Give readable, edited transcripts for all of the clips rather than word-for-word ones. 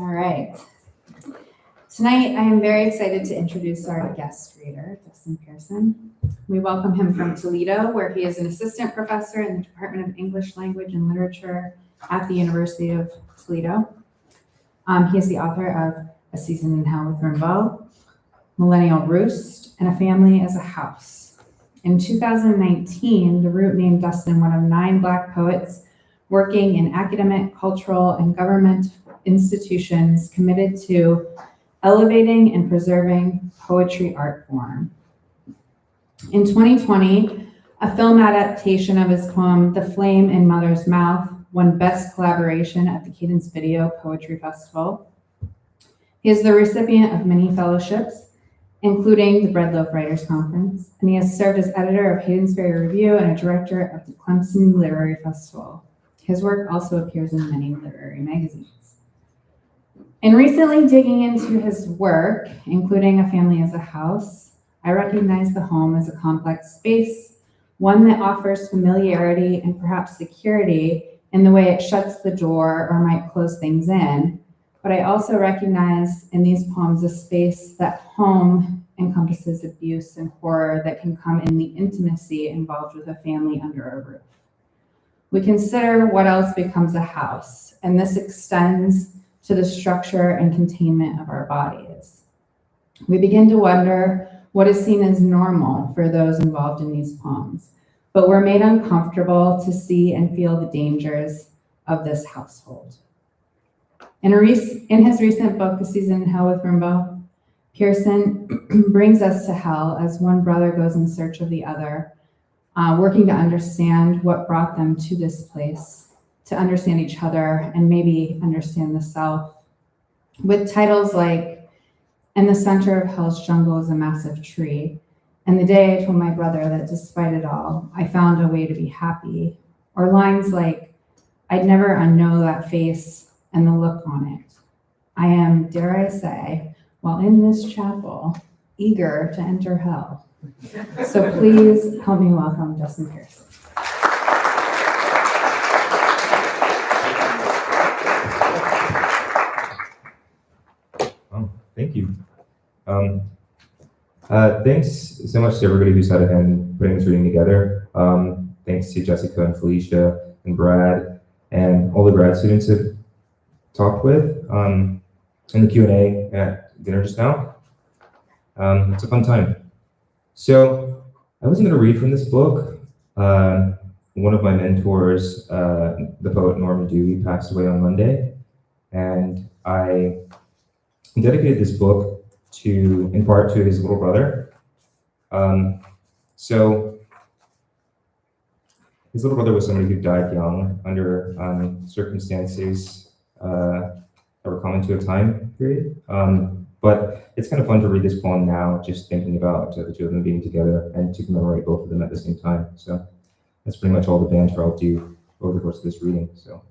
All right. Tonight, I am very excited to introduce our guest reader, Dustin Pearson. We welcome him from Toledo, where he is an assistant professor in the Department of English Language and Literature at the University of Toledo. He is the author of A Season in Hell with Rimbaud, Millennial Roost, and A Family as a House. In 2019, the Root named Dustin one of 9 Black poets working in academic, cultural, and government institutions committed to elevating and preserving poetry art form. In 2020, a film adaptation of his poem, The Flame in Mother's Mouth, won Best Collaboration at the Cadence Video Poetry Festival. He is the recipient of many fellowships, including the Bread Loaf Writers Conference, and he has served as editor of Hayden's Ferry Review and a director of the Clemson Literary Festival. His work also appears in many literary magazines. In recently digging into his work, including A Family as a House, I recognize the home as a complex space, one that offers familiarity and perhaps security in the way it shuts the door or might close things in. But I also recognize in these poems a space that home encompasses abuse and horror that can come in the intimacy involved with a family under a roof. We consider what else becomes a house, and this extends to the structure and containment of our bodies. We begin to wonder what is seen as normal for those involved in these poems, but we're made uncomfortable to see and feel the dangers of this household. In his recent book, A Season in Hell with Rimbaud, Pearson brings us to hell as one brother goes in search of the other, working to understand what brought them to this place, to understand each other and maybe understand the self. With titles like, "In the center of hell's jungle is a massive tree," and "The day I told my brother that despite it all, I found a way to be happy," or lines like, "I'd never unknow that face and the look on it. I am, dare I say, while in this chapel, eager to enter hell." So please help me welcome Dustin Pearson. Thank you. Thanks so much to everybody who's had a hand putting this reading together. Thanks to Jessica and Felicia and Brad and all the grad students I've talked with in the Q&A at dinner just now. It's a fun time. So I wasn't going to read from this book. One of my mentors, the poet Norman Dewey, passed away on Monday, and I dedicated this book in part to his little brother. So his little brother was somebody who died young under circumstances that were common to a time period. But it's kind of fun to read this poem now, just thinking about the two of them being together and to commemorate both of them at the same time. So that's pretty much all the banter I'll do over the course of this reading. So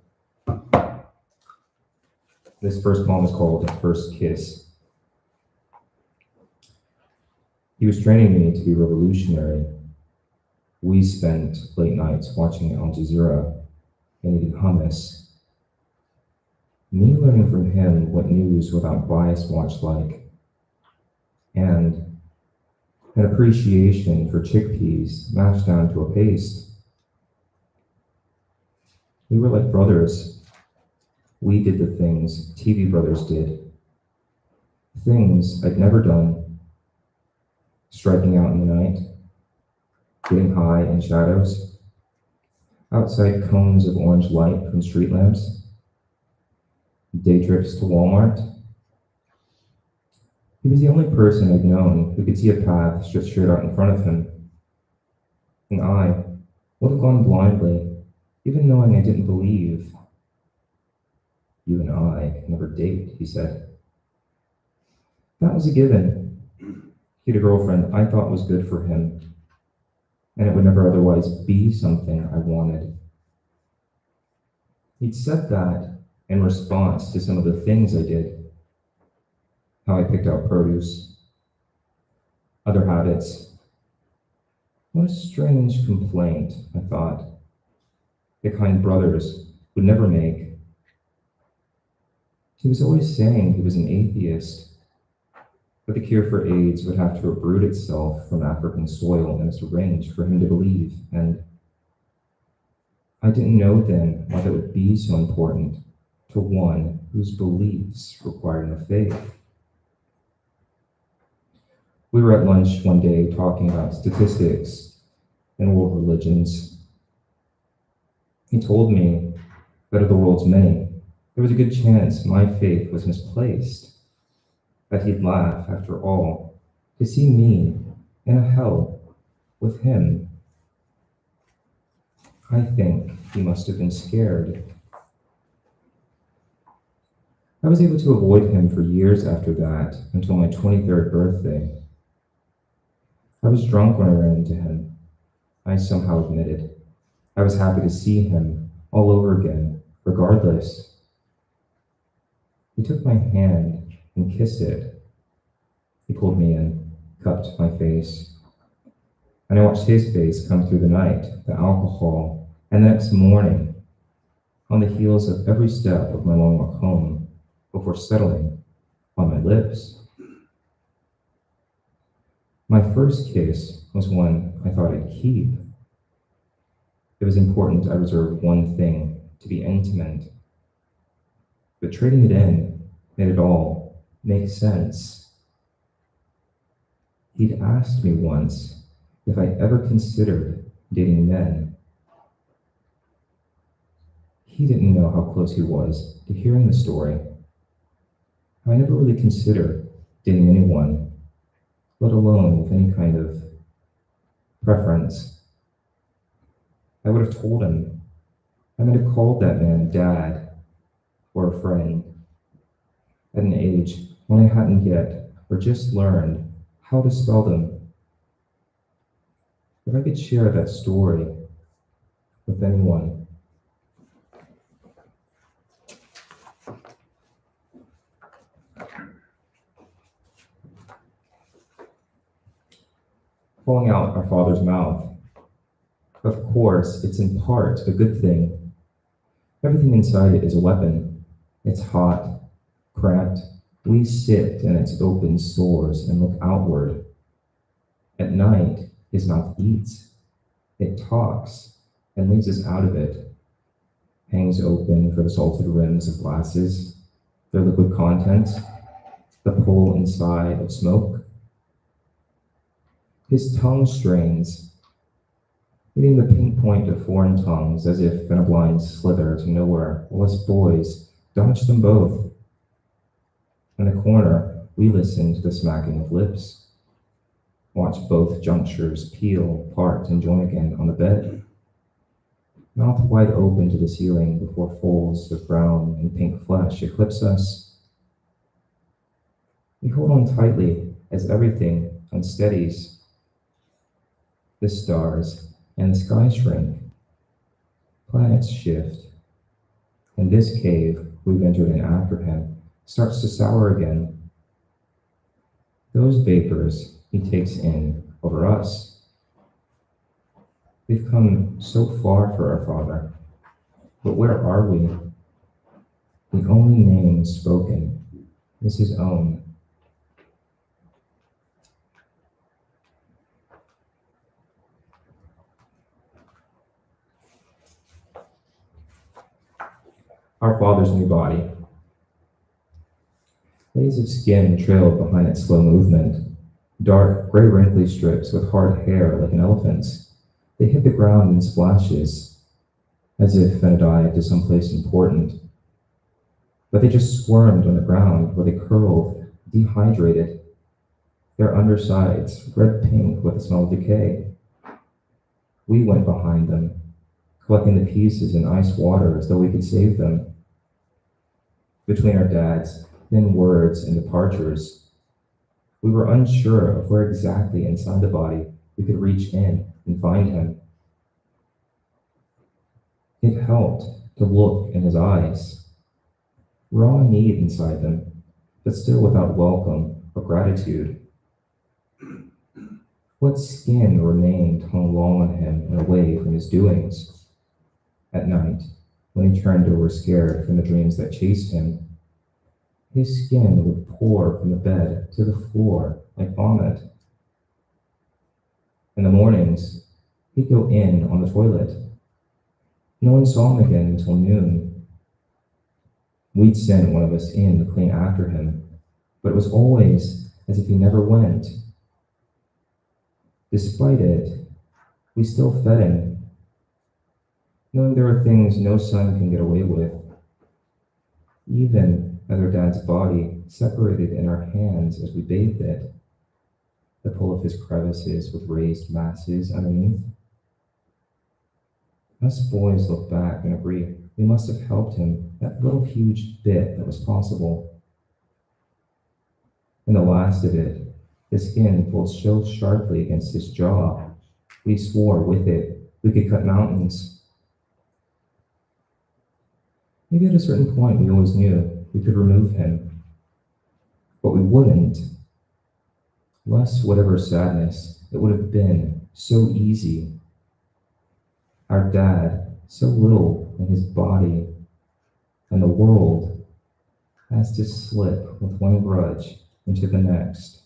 this first poem is called First Kiss. He was training me to be revolutionary. We spent late nights watching Al Jazeera and eating hummus. Me learning from him what news without bias watched like, and an appreciation for chickpeas mashed down to a paste. We were like brothers. We did the things TV brothers did, things I'd never done. Striking out in the night, getting high in shadows, outside cones of orange light from street lamps, day trips to Walmart. He was the only person I'd known who could see a path stretched straight out in front of him. And I would have gone blindly, even knowing I didn't believe. "You and I never date," he said. That was a given. He had a girlfriend I thought was good for him, and it would never otherwise be something I wanted. He'd said that in response to some of the things I did, how I picked out produce, other habits. What a strange complaint, I thought, the kind brothers would never make. He was always saying he was an atheist, but the cure for AIDS would have to uproot itself from African soil in a syringe for him to believe, and I didn't know then why that would be so important to one whose beliefs required no faith. We were at lunch one day talking about statistics and world religions. He told me that of the world's many, there was a good chance my faith was misplaced, that he'd laugh, after all, to see me in a hell with him. I think he must have been scared. I was able to avoid him for years after that, until my 23rd birthday. I was drunk when I ran into him, I somehow admitted. I was happy to see him all over again, regardless. He took my hand and kissed it. He pulled me in, cupped my face, and I watched his face come through the night, the alcohol, and the next morning, on the heels of every step of my long walk home, before settling on my lips. My first kiss was one I thought I'd keep. It was important I reserved one thing, to be intimate. But trading it in made it all make sense. He'd asked me once if I ever considered dating men. He didn't know how close he was to hearing the story. I never really considered dating anyone, let alone with any kind of preference. I would have told him. I might have called that man dad or a friend at an age when I hadn't yet or just learned how to spell them. If I could share that story with anyone. Falling out our Father's mouth. Of course, it's in part a good thing. Everything inside it is a weapon. It's hot, cramped. We sit in its open sores and look outward. At night, his mouth eats. It talks and leaves us out of it. Hangs open for the salted rims of glasses, their liquid contents, the pull inside of smoke. His tongue strains, hitting the pink point of foreign tongues as if in a blind slither to nowhere, while us boys dodge them both. In the corner, we listen to the smacking of lips, watch both junctures peel apart and join again on the bed, mouth wide open to the ceiling before folds of brown and pink flesh eclipse us. We hold on tightly as everything unsteadies. The stars and the sky shrink, planets shift, and this cave we've entered in after him starts to sour again. Those vapors he takes in over us. We've come so far for our Father, but where are we? The only name spoken is his own. Our Father's new body. Layers of skin trailed behind its slow movement, dark, gray wrinkly strips with hard hair like an elephant's. They hit the ground in splashes, as if in a dive to someplace important. But they just squirmed on the ground where they curled, dehydrated, their undersides red-pink with the smell of decay. We went behind them, collecting the pieces in ice water as though we could save them. Between our dads, thin words and departures, we were unsure of where exactly inside the body we could reach in and find him. It helped to look in his eyes, raw need inside them, but still without welcome or gratitude. What skin remained hung long on him and away from his doings? At night, when he turned over scared from the dreams that chased him, His skin would pour from the bed to the floor like vomit. In the mornings, he'd go in on the toilet. No one saw him again until noon. We'd send one of us in to clean after him, but it was always as if he never went. Despite it, we still fed him, knowing there are things no son can get away with. Even as our dad's body separated in our hands as we bathed it, the pull of his crevices with raised masses underneath. Us boys look back and agree we must have helped him that little huge bit that was possible. And the last of it, the skin pulled so sharply against his jaw, we swore with it we could cut mountains. Maybe at a certain point we always knew we could remove him, but we wouldn't. Less whatever sadness, it would have been so easy. Our dad, so little in his body, and the world has to slip with one grudge into the next.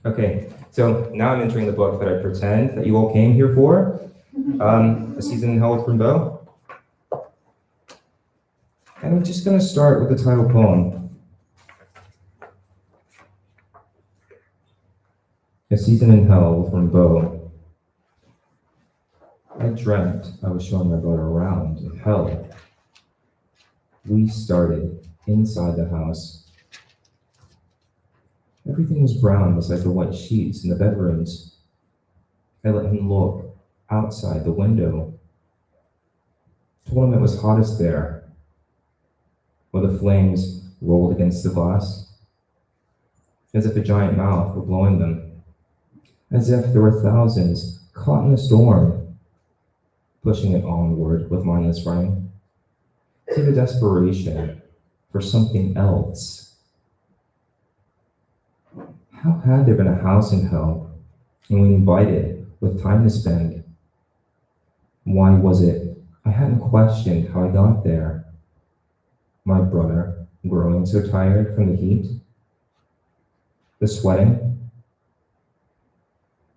Okay, so now I'm entering the book that I pretend that you all came here for, A Season in Hell with Rimbaud. And I'm just going to start with the title poem. A Season in Hell with Rimbaud. I dreamt I was showing my brother around in hell. We started inside the house. Everything was brown besides the white sheets in the bedrooms. I let him look outside the window. Told him it was hottest there, where the flames rolled against the glass, as if a giant mouth were blowing them, as if there were thousands caught in a storm, pushing it onward with mindless running. See the desperation for something else. How had there been a house in hell, and we invited with time to spend? Why was it I hadn't questioned how I got there? My brother growing so tired from the heat? The sweating?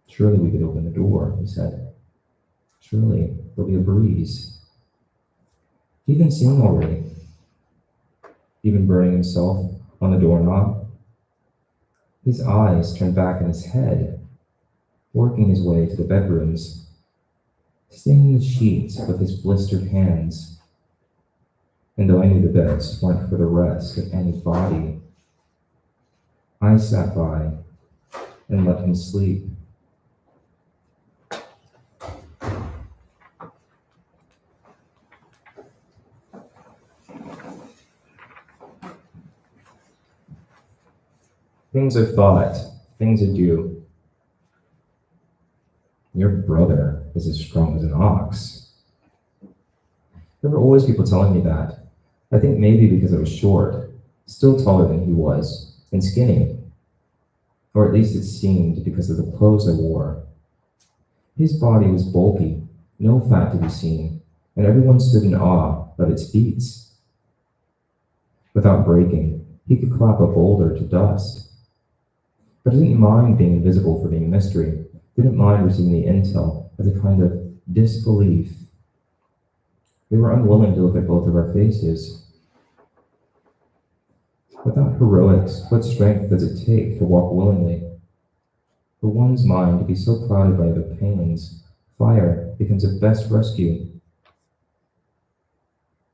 Surely we could open the door, he said. Surely there'll be a breeze. He'd been seeing already, even burning himself on the doorknob. His eyes turned back in his head, working his way to the bedrooms, staining the sheets with his blistered hands. And though I knew the beds weren't for the rest of any body, I sat by and let him sleep. Things are thought, things are due. Your brother is as strong as an ox. There were always people telling me that. I think maybe because I was short, still taller than he was, and skinny. Or at least it seemed because of the clothes I wore. His body was bulky, no fat to be seen, and everyone stood in awe of its feats. Without breaking, he could clap a boulder to dust. But I didn't mind being invisible for being a mystery. Didn't mind receiving the intel as a kind of disbelief. They were unwilling to look at both of our faces. Without heroics, what strength does it take to walk willingly? For one's mind to be so clouded by the pains, fire becomes a best rescue.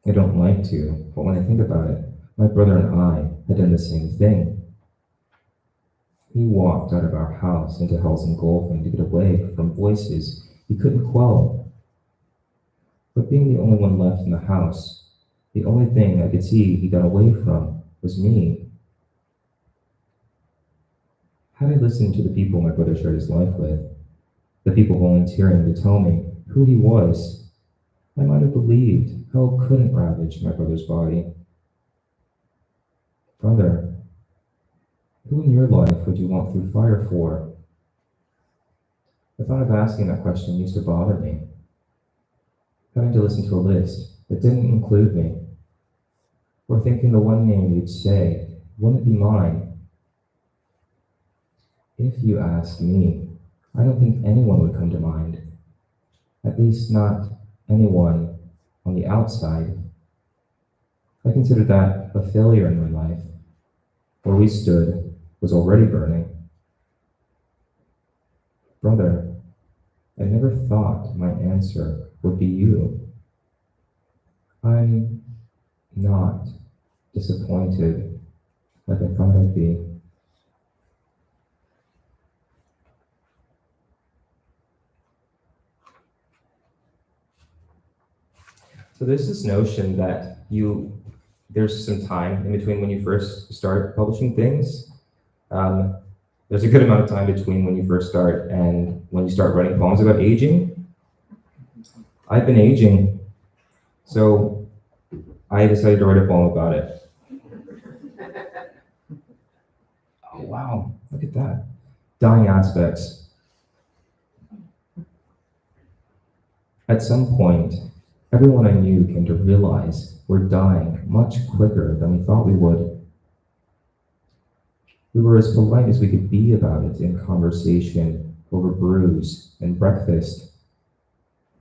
I don't like to, but when I think about it, my brother and I had done the same thing. He walked out of our house into hell's engulfing to get away from voices he couldn't quell. But being the only one left in the house, the only thing I could see he got away from was me. Had I listened to the people my brother shared his life with, the people volunteering to tell me who he was, I might have believed hell couldn't ravage my brother's body. Brother, who in your life would you walk through fire for? The thought of asking that question used to bother me. Having to listen to a list that didn't include me, or thinking the one name you'd say wouldn't be mine. If you ask me, I don't think anyone would come to mind. At least not anyone on the outside. I considered that a failure in my life. Where we stood was already burning. Brother, I never thought my answer would be you. I'm not disappointed like I thought I'd be. So there's this notion that there's some time in between when you first start publishing things. There's a good amount of time between when you first start and when you start writing poems about aging. I've been aging, so I decided to write a poem about it. Oh wow, look at that. Dying aspects. At some point, everyone I knew came to realize we're dying much quicker than we thought we would. We were as polite as we could be about it in conversation over brews and breakfast,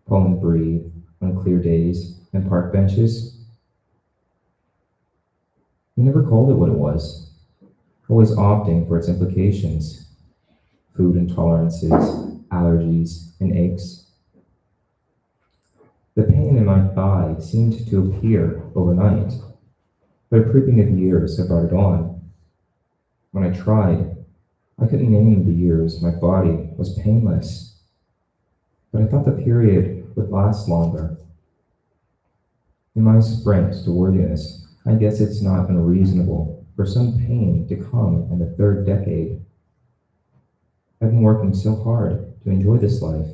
poem and breathe on clear days and park benches. We never called it what it was, always opting for its implications, food intolerances, allergies, and aches. The pain in my thigh seemed to appear overnight, but a creeping of years had brought it on. When I tried, I couldn't name the years my body was painless, but I thought the period would last longer. In my sprint to worthiness, I guess it's not unreasonable for some pain to come in the third decade. I've been working so hard to enjoy this life.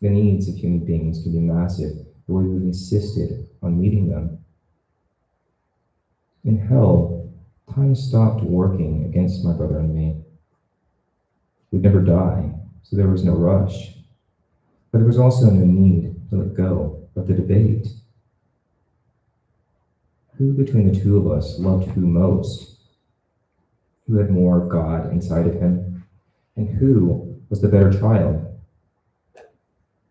The needs of human beings can be massive, the way we've insisted on meeting them. In hell, time stopped working against my brother and me. We'd never die, so there was no rush. But there was also no need to let go of the debate. Who between the two of us loved who most? Who had more of God inside of him? And who was the better child?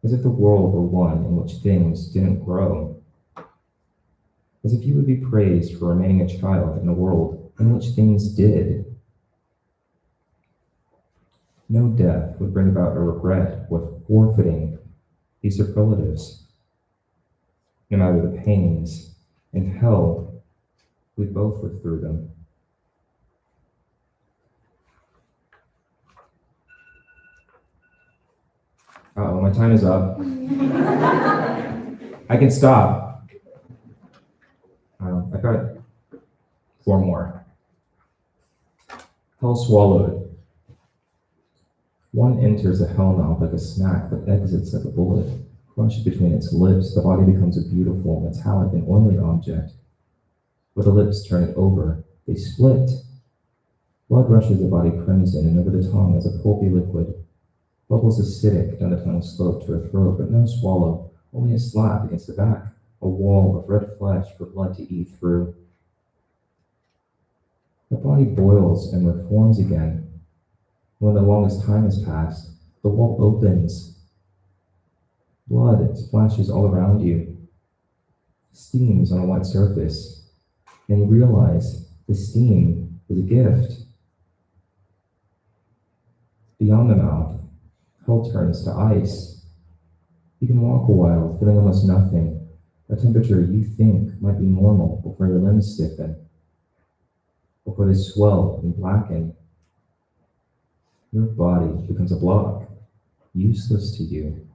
As if the world were one in which things didn't grow. As if you would be praised for remaining a child in a world in which things did. No death would bring about a regret with forfeiting these superlatives. No matter the pains, in hell, we both lived through them. Uh-oh, my time is up. I can stop. I've got 4 more. Hell swallowed. One enters the hell mouth like a snack, but exits like a bullet. Crushed between its lips, the body becomes a beautiful, metallic, and oily object. Where the lips turn it over, they split. Blood rushes the body crimson, and over the tongue is a pulpy liquid. Bubbles acidic down the tongue slope to her throat, but no swallow, only a slap against the back, a wall of red flesh for blood to eat through. The body boils and reforms again. When the longest time has passed, the wall opens. Blood splashes all around you, steams on a white surface, and you realize the steam is a gift. Beyond the mouth, hell turns to ice. You can walk a while, feeling almost nothing, a temperature you think might be normal before your limbs stiffen, before they swell and blacken. Your body becomes a block, useless to you,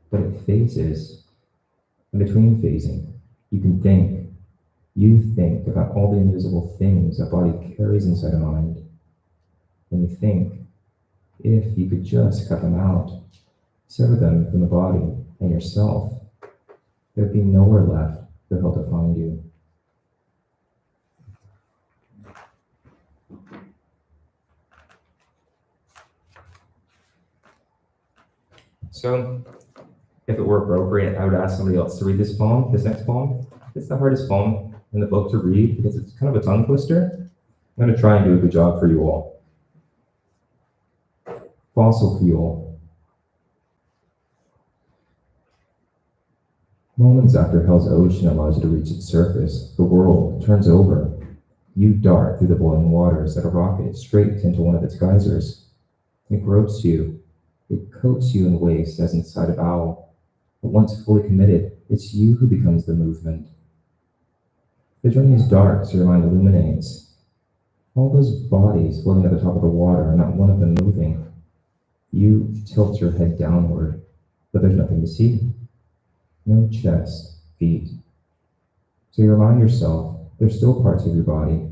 but it phases. And between phasing, you can think. You think about all the invisible things a body carries inside a mind. And you think, if you could just cut them out, sever them from the body and yourself, there'd be nowhere left for hell to find you. So, if it were appropriate, I would ask somebody else to read this poem, this next poem. It's the hardest poem in the book to read because it's kind of a tongue twister. I'm going to try and do a good job for you all. Fossil fuel. Moments after hell's ocean allows you to reach its surface, the world turns over. You dart through the boiling waters at a rocket straight into one of its geysers. It gropes you. It coats you in waste as inside a bowel. But once fully committed, it's you who becomes the movement. The journey is dark, so your mind illuminates. All those bodies floating at the top of the water, not one of them moving. You tilt your head downward, but there's nothing to see. No chest, feet. So you remind yourself there's still parts of your body.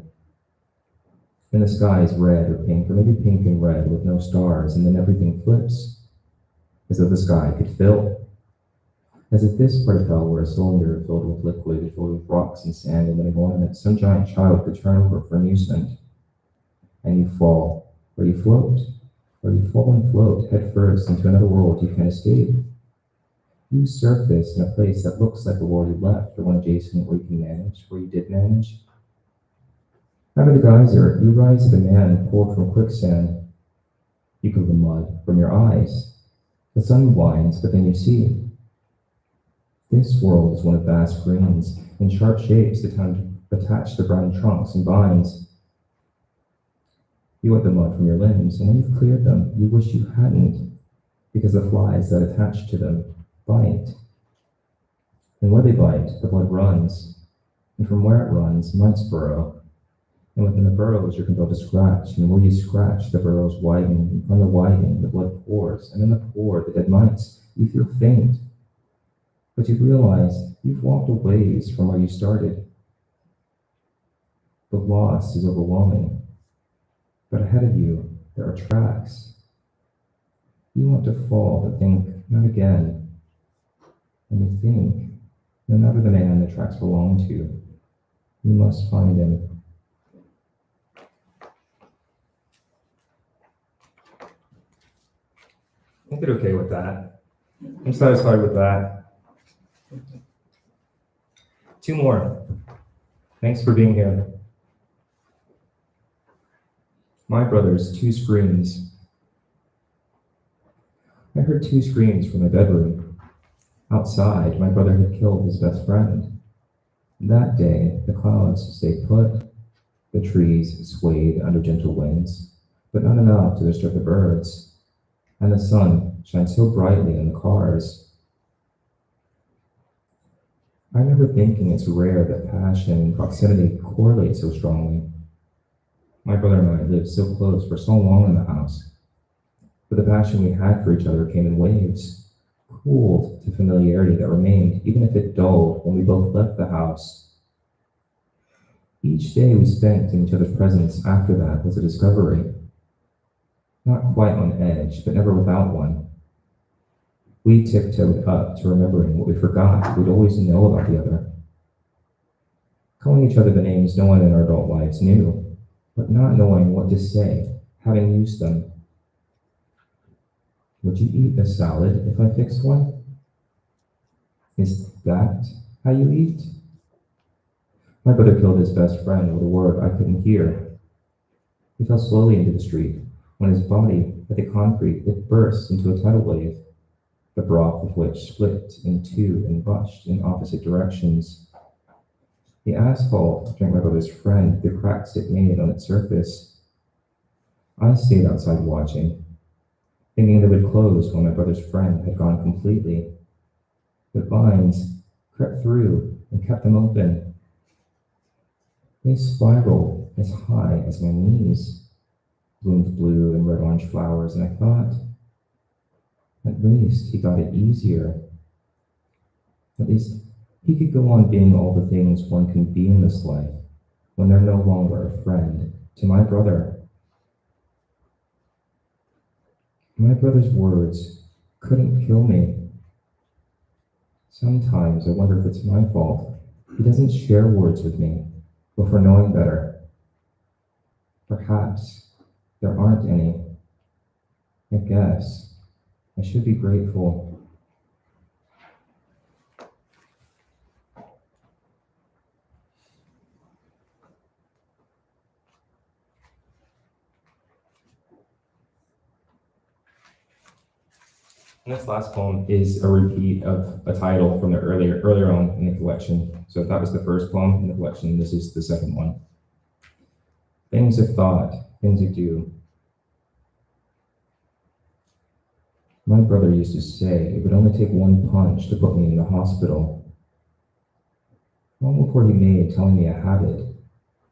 And the sky is red or pink, or maybe pink and red with no stars, and then everything flips, as though the sky could fill. As if this part of hell were a cylinder filled with liquid, filled with rocks and sand and living ornaments, some giant child could turn over for amusement. And you fall, or you float, or you fall and float head first into another world you can't escape. You surface in a place that looks like the world you left, or one adjacent where you can manage, where you did manage. Out of the geyser, you rise like a man pulled from quicksand. You feel the mud from your eyes. The sun blinds, but then you see. This world is one of vast greens, in sharp shapes attached to brown trunks and vines. You wet the mud from your limbs, and when you've cleared them, you wish you hadn't, because the flies that attach to them bite. And where they bite, the blood runs, and from where it runs, mites burrow. And within the burrows, you're compelled to scratch, and where you scratch, the burrows widen, and from the widening, the blood pours, and in the pour, the dead mites, you feel faint. But you realize you've walked a ways from where you started. The loss is overwhelming, but ahead of you, there are tracks. You want to fall, but think, not again. And you think, no matter the man the tracks belong to, you must find him. I did okay with that. I'm satisfied with that. 2 more. Thanks for being here. My brother's 2 screams. I heard 2 screams from my bedroom. Outside, my brother had killed his best friend. That day, the clouds stayed put. The trees swayed under gentle winds, but not enough to disturb the birds. And the sun shined so brightly in the cars. I remember thinking it's rare that passion and proximity correlate so strongly. My brother and I lived so close for so long in the house, but the passion we had for each other came in waves, cooled to familiarity that remained, even if it dulled when we both left the house. Each day we spent in each other's presence after that was a discovery. Not quite on edge, but never without one. We tiptoed up to remembering what we forgot we'd always know about the other. Calling each other the names no one in our adult lives knew, but not knowing what to say, having used them. Would you eat a salad if I fixed one? Is that how you eat? My brother killed his best friend with a word I couldn't hear. He fell slowly into the street. When his body hit the concrete, it burst into a tidal wave, the broth of which split in 2 and rushed in opposite directions. The asphalt drank my brother's friend, the cracks it made on its surface. I stayed outside watching, thinking they would close when my brother's friend had gone completely. But vines crept through and kept them open. They spiraled as high as my knees, bloomed blue and red orange flowers, and I thought, at least he got it easier. At least he could go on being all the things one can be in this life when they're no longer a friend to my brother. My brother's words couldn't kill me. Sometimes I wonder if it's my fault. He doesn't share words with me, but for knowing better. Perhaps there aren't any. I guess I should be grateful. And this last poem is a repeat of a title from the earlier on in the collection. So that was the first poem in the collection. This is the second one. Things of thought, things of do. My brother used to say it would only take one punch to put me in the hospital. Long before he made telling me I had it,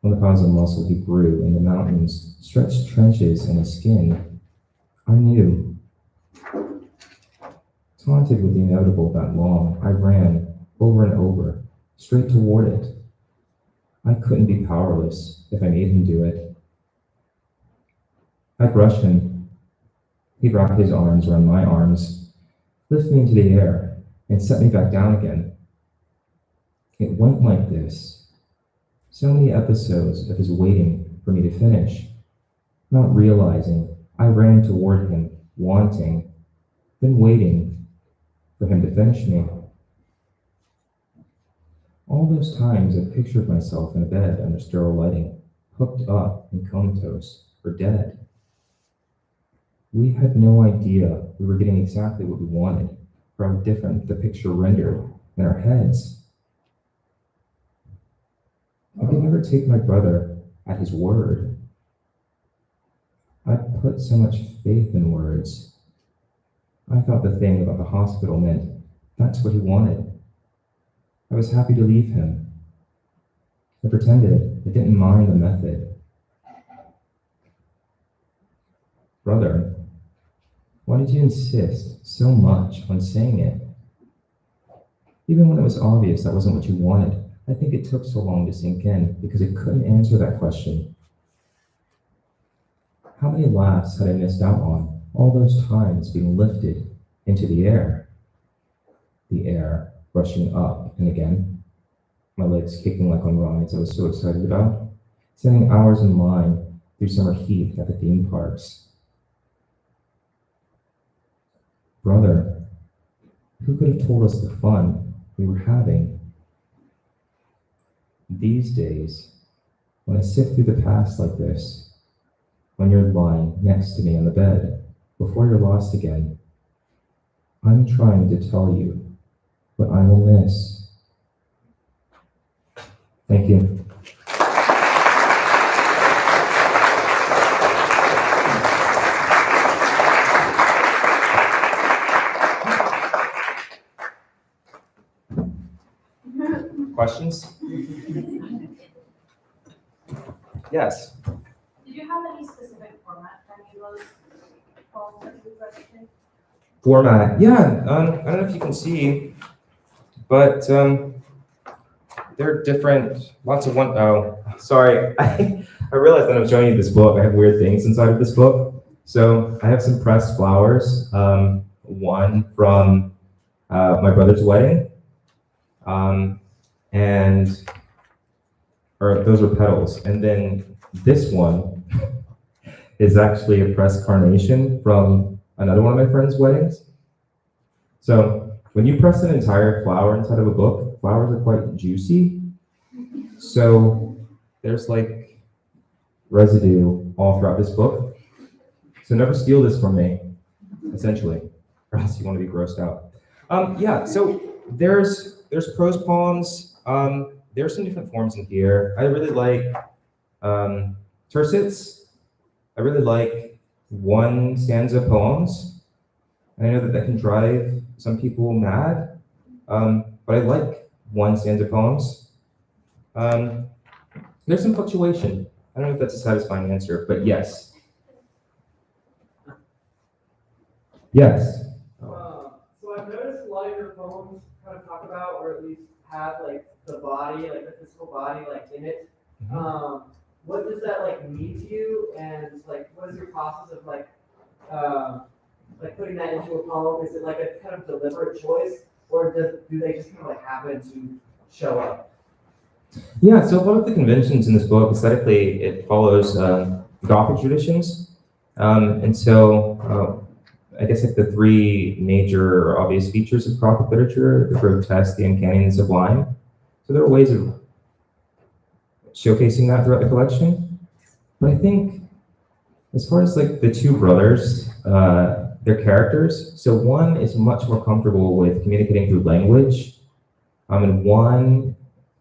when the pounds of muscle he grew in the mountains stretched trenches in his skin, I knew. Taunted with the inevitable that long, I ran over and over, straight toward it. I couldn't be powerless if I made him do it. I'd rush him. He'd wrap his arms around my arms, lift me into the air, and set me back down again. It went like this. So many episodes of his waiting for me to finish. Not realizing, I ran toward him, wanting, then waiting for him to finish me. All those times I pictured myself in a bed under sterile lighting, hooked up and comatose, or dead. We had no idea we were getting exactly what we wanted, or how different the picture rendered in our heads. I could never take my brother at his word. I put so much faith in words. I thought the thing about the hospital meant that's what he wanted. I was happy to leave him. I pretended I didn't mind the method. Brother, why did you insist so much on saying it? Even when it was obvious that wasn't what you wanted, I think it took so long to sink in because I couldn't answer that question. How many laughs had I missed out on? All those times being lifted into the air rushing up and again, my legs kicking like on rides I was so excited about, spending hours in line through summer heat at the theme parks. Brother, who could have told us the fun we were having? These days, when I sift through the past like this, when you're lying next to me on the bed, before you're lost again, I'm trying to tell you what I will miss. Thank you. Questions? Yes. Did you have any specific format for any of those poems that you presented? Format, yeah. I don't know if you can see, but there are different, lots of one. Oh, sorry. I realized that I'm showing you this book. I have weird things inside of this book. So I have some pressed flowers. One from my brother's wedding, or those are petals. And then this one is actually a pressed carnation from another one of my friend's weddings. So when you press an entire flower inside of a book, flowers are quite juicy. So there's like residue all throughout this book. So never steal this from me, essentially, or else you want to be grossed out. Yeah, so there's prose poems. There's some different forms in here. I really like tercets. I really like one stanza poems. I know that can drive some people mad, but I like one stanza poems. There's some fluctuation. I don't know if that's a satisfying answer, but yes. Yes. So I've noticed a lot of your poems kind of talk about, or at least have like the body, like the physical body, like in it. What does that like mean to you? And like, what is your process of like putting that into a poem? Is it like a kind of deliberate choice, or do they just kind of like happen to show up? Yeah, so one of the conventions in this book, aesthetically, it follows Gothic traditions. And so I guess, like the three major or obvious features of Gothic literature: the grotesque, the uncanny, and the sublime. So there are ways of showcasing that throughout the collection. But I think, as far as like the two brothers, their characters, so one is much more comfortable with communicating through language, and one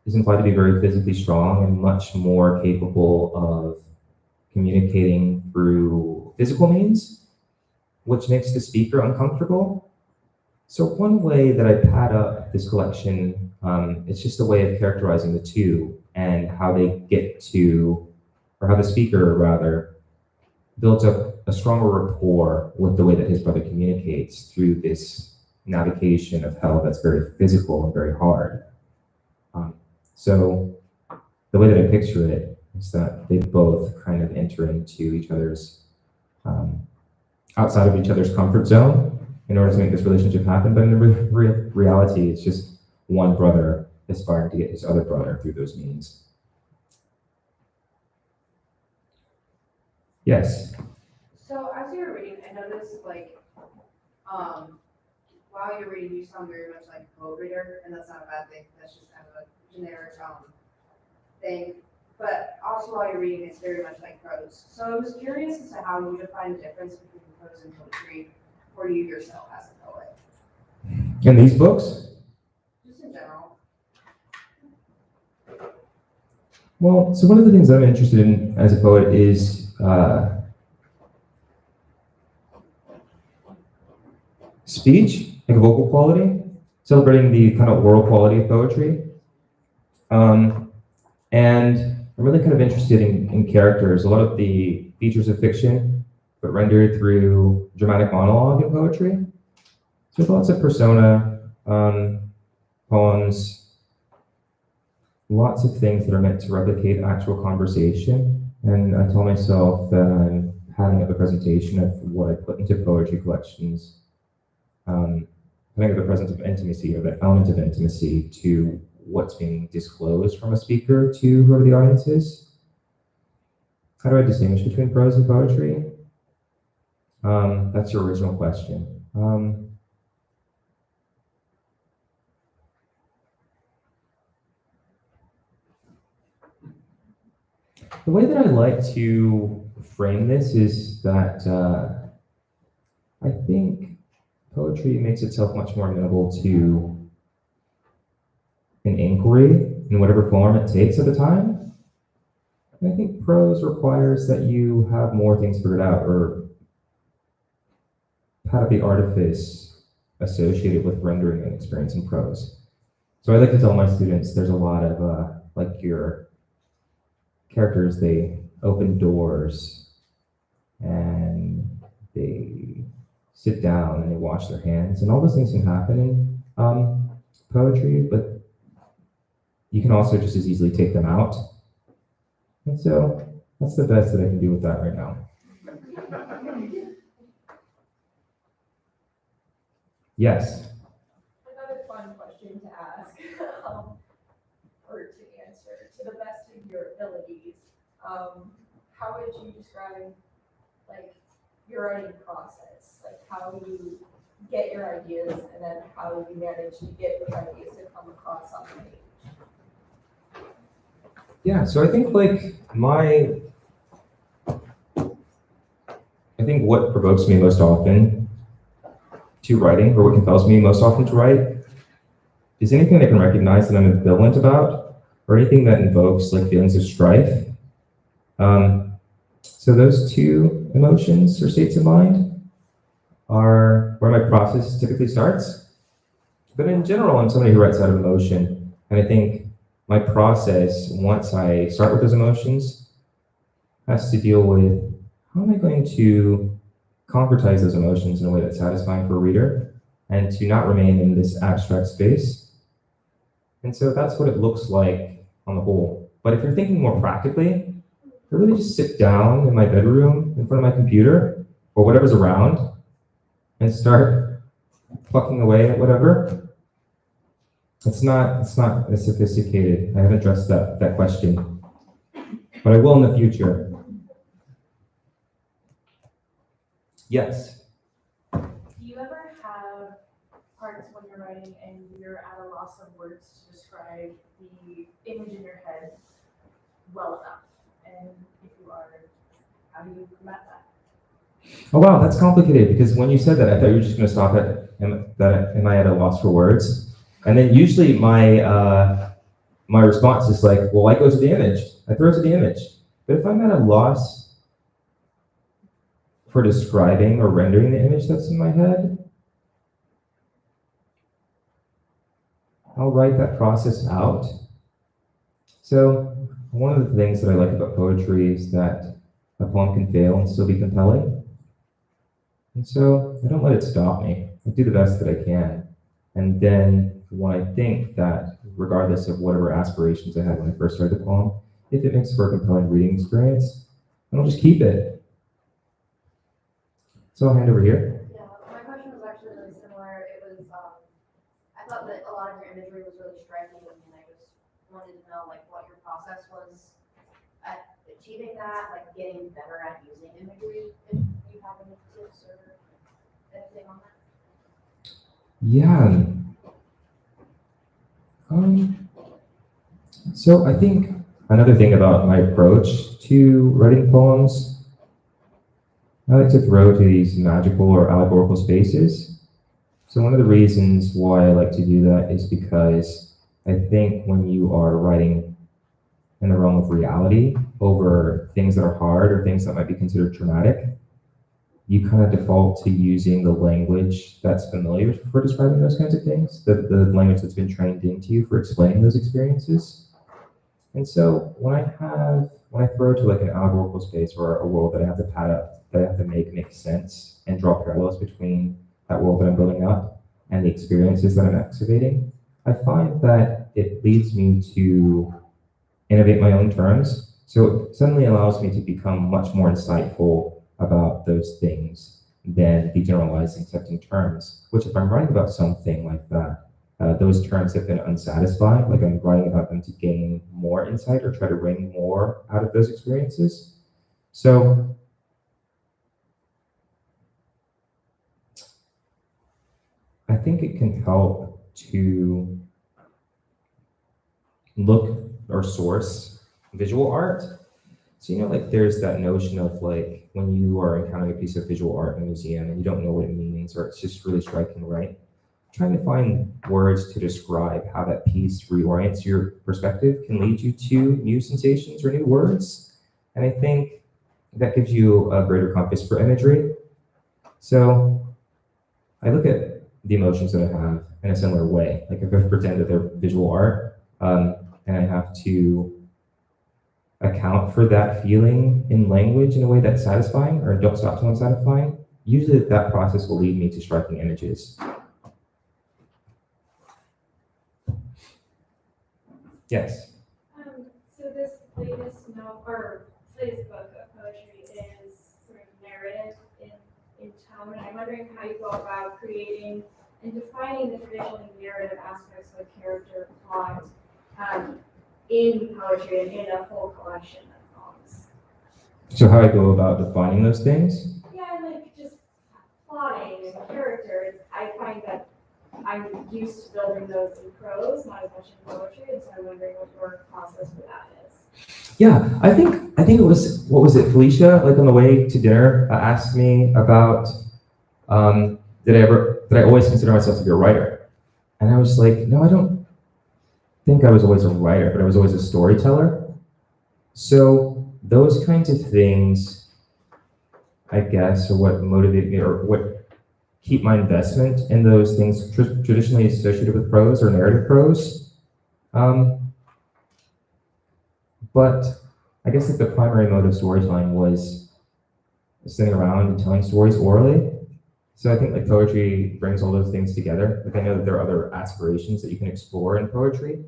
is implied to be very physically strong and much more capable of communicating through physical means, which makes the speaker uncomfortable. So one way that I pad up this collection, it's just a way of characterizing the two and how they get to, or how the speaker rather, builds up a stronger rapport with the way that his brother communicates through this navigation of hell that's very physical and very hard. So the way that I picture it is that they both kind of enter into each other's, outside of each other's comfort zone in order to make this relationship happen. But in reality, it's just one brother aspiring to get his other brother through those means. Yes. So as you were reading, I noticed while you're reading, you sound very much like a poet reader, and that's not a bad thing. That's just kind of a generic thing. But also while you're reading, it's very much like prose. So I was curious as to how you define the difference between prose and poetry for you yourself as a poet. In these books? Just in general. Well, so one of the things I'm interested in as a poet is speech, like vocal quality, celebrating the kind of oral quality of poetry. And I'm really kind of interested in characters, a lot of the features of fiction, but rendered through dramatic monologue in poetry. So lots of persona, poems, lots of things that are meant to replicate actual conversation. And I tell myself that I'm having a presentation of what I put into poetry collections, having the presence of intimacy or the element of intimacy to what's being disclosed from a speaker to whoever the audience is. How do I distinguish between prose and poetry? That's your original question. The way that I like to frame this is that I think poetry makes itself much more amenable to an inquiry in whatever form it takes at the time. And I think prose requires that you have more things figured out or have the artifice associated with rendering an experience in prose. So I like to tell my students there's a lot of like your characters, they open doors and they sit down and they wash their hands, and all those things can happen in poetry, but you can also just as easily take them out. And so that's the best that I can do with that right now. Yes. Another fun question to ask, or to answer, to the best of your abilities. How would you describe, like, your writing process? Like, how you get your ideas, and then how you manage to get those ideas to come across on the page? Yeah, so I think what provokes me most often to writing, or what compels me most often to write, is anything that I can recognize that I'm ambivalent about, or anything that invokes like feelings of strife. So those two emotions or states of mind are where my process typically starts. But in general, I'm somebody who writes out of emotion, and I think my process, once I start with those emotions, has to deal with how am I going to concretize those emotions in a way that's satisfying for a reader and to not remain in this abstract space. And so that's what it looks like on the whole. But if you're thinking more practically, I really just sit down in my bedroom in front of my computer or whatever's around and start plucking away at whatever. It's not as sophisticated. I haven't addressed that question, but I will in the future. Yes. How do you ever have parts when you're writing and you're at a loss of words to describe the image in your head well enough? And if you are, how do you combat that? Oh wow, that's complicated because when you said that, I thought you were just going to stop at am I at a loss for words? And then usually my response is like, well, I go to the image. I throw to the image. But if I'm at a loss for describing or rendering the image that's in my head, I'll write that process out. So one of the things that I like about poetry is that a poem can fail and still be compelling. And so I don't let it stop me. I do the best that I can. And then when I think that regardless of whatever aspirations I had when I first started the poem, if it makes for a compelling reading experience, then I'll just keep it. So I'll hand over here. Yeah, my question was actually really similar. It was, I thought that a lot of your imagery was really striking, and I just wanted to know like what your process was at achieving that, like getting better at using imagery. If you have any tips or anything on that. Yeah. So I think another thing about my approach to writing poems, I like to throw to these magical or allegorical spaces. So one of the reasons why I like to do that is because I think when you are writing in the realm of reality over things that are hard or things that might be considered traumatic, you kind of default to using the language that's familiar for describing those kinds of things, the language that's been trained into you for explaining those experiences. And so when I throw to like an allegorical space or a world that I have to pad up, that I have to make sense and draw parallels between that world that I'm building up and the experiences that I'm excavating, I find that it leads me to innovate my own terms. So it suddenly allows me to become much more insightful about those things than the generalized accepting terms, which if I'm writing about something like that, those terms have been unsatisfied, like I'm writing about them to gain more insight or try to wring more out of those experiences. So I think it can help to look or source visual art. So, like there's that notion of like when you are encountering a piece of visual art in a museum and you don't know what it means, or it's just really striking, right? Trying to find words to describe how that piece reorients your perspective can lead you to new sensations or new words. And I think that gives you a greater compass for imagery. So I look at the emotions that I have in a similar way. Like if I pretend that they're visual art, and I have to account for that feeling in language in a way that's satisfying or don't stop to unsatisfying, usually that process will lead me to striking images. Yes. So this latest novel or latest book of poetry is sort of narrative in tone, and I'm wondering how you go about creating and defining the traditionally narrative aspects of character plot in poetry and in a full collection of poems. So how I go about defining those things? Yeah, like just plotting and characters. I find that I'm used to building those in prose, not as much in poetry, and so I'm wondering what your process for that is. Yeah, I think it was, what was it, Felicia, like on the way to dinner, asked me about did I always consider myself to be a writer? And I was like, no, I don't think I was always a writer, but I was always a storyteller. So those kinds of things, I guess, are what motivate me or what keep my investment in those things traditionally associated with prose or narrative prose. But I guess like the primary mode of storytelling was sitting around and telling stories orally. So I think like poetry brings all those things together. Like I know that there are other aspirations that you can explore in poetry,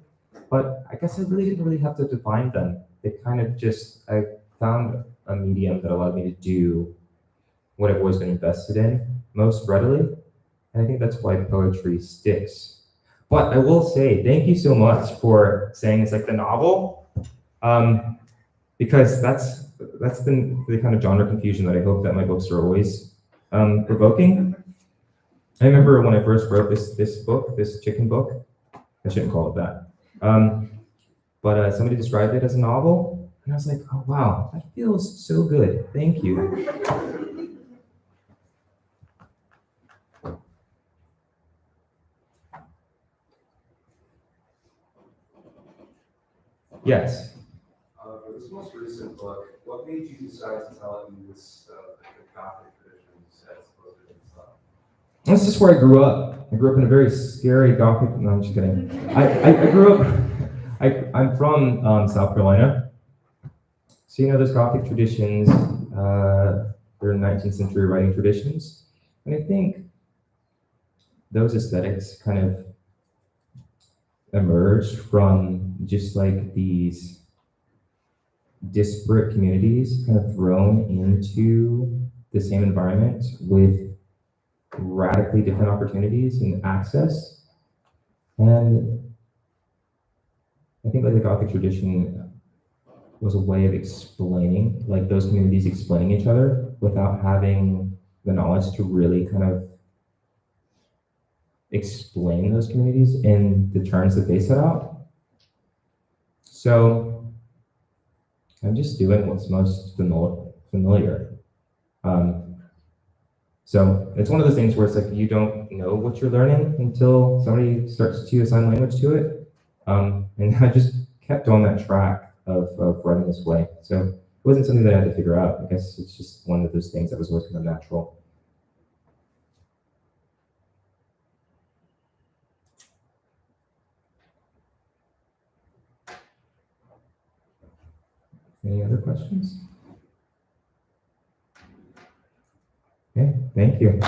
but I guess I didn't really have to define them. It kind of just, I found a medium that allowed me to do what I've always been invested in most readily. And I think that's why poetry sticks. But I will say, thank you so much for saying it's like the novel, because that's the kind of genre confusion that I hope that my books are always provoking. I remember when I first wrote this book, this chicken book. I shouldn't call it that. But somebody described it as a novel, and I was like, oh wow, that feels so good. Thank you. Yes. For this most recent book, what made you decide to tell it in this the Gothic traditions as opposed to Islam? That's just where I grew up. I grew up in a very scary Gothic. No, I'm just kidding. I grew up. I'm from South Carolina. So you know those Gothic traditions. They're 19th century writing traditions, and I think those aesthetics kind of emerged from just like these disparate communities kind of thrown into the same environment with radically different opportunities and access. And I think like the Gothic tradition was a way of explaining, like those communities explaining each other without having the knowledge to really kind of explain those communities in the terms that they set out. So I'm just doing what's most familiar. So it's one of those things where it's like you don't know what you're learning until somebody starts to assign language to it. And I just kept on that track of writing this way. So it wasn't something that I had to figure out. I guess it's just one of those things that was always kind of natural. Any other questions? Okay, thank you.